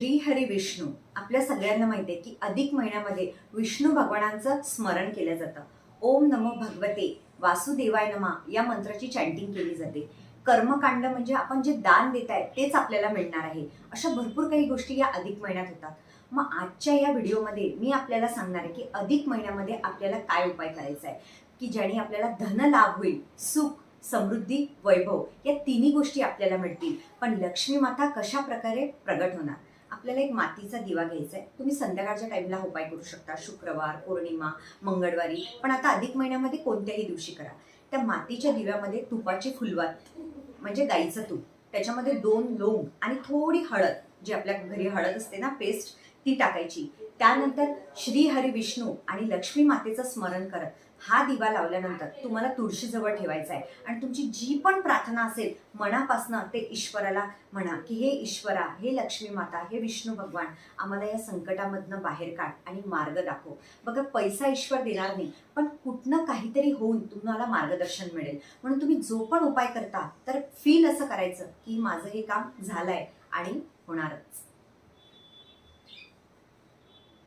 श्रीहरी विष्णू आपल्या सगळ्यांना माहिती आहे की अधिक महिन्यामध्ये विष्णू भगवानांचं स्मरण केलं जातं. ओम नमो भगवते वासुदेवाय नमा या मंत्राची चॅन्टिंग केली जाते. कर्मकांड म्हणजे आपण जे दान देत आहे तेच आपल्याला मिळणार आहे. अशा भरपूर काही गोष्टी या अधिक महिन्यात होतात. मग आजच्या या व्हिडिओमध्ये मी आपल्याला सांगणार आहे की अधिक महिन्यामध्ये आपल्याला काय उपाय करायचा आहे की ज्याने आपल्याला धन लाभ होईल, सुख, समृद्धी, वैभव या तिन्ही गोष्टी आपल्याला मिळतील. पण लक्ष्मी माता कशा प्रकारे प्रगट होणार? आपल्याला एक मातीचा दिवा घ्यायचा आहे. तुम्ही संध्याकाळच्या टाइमला उपाय करू शकता, शुक्रवार, पौर्णिमा, मंगळवारी, पण आता अधिक महिन्यामध्ये कोणत्याही दिवशी करा. त्या मातीच्या दिव्यामध्ये तुपाची फुलवात म्हणजे गाईचं तूप, त्याच्यामध्ये 2 लोंग आणि थोडी हळद, जी आपल्या घरी हळद असते ना पेस्ट, ती टाकायची. त्यानंतर श्री हरी विष्णू आणि लक्ष्मी मातेचं स्मरण करत हा दिवा लावल्यानंतर तुम्हाला तुळशीजवळ ठेवायचा आहे आणि तुमची जी पण प्रार्थना असेल मनापासनं ते ईश्वराला म्हणा की हे ईश्वरा, हे लक्ष्मी माता, हे विष्णू भगवान, आम्हाला या संकटामधनं बाहेर काढ आणि मार्ग दाखव. बघा, पैसा ईश्वर देणार नाही, पण कुठनं काहीतरी होऊन तुम्हाला मार्गदर्शन मिळेल. म्हणून तुम्ही जो पण उपाय करता तर फील असं करायचं की माझं हे काम झालंय आणि होणारच.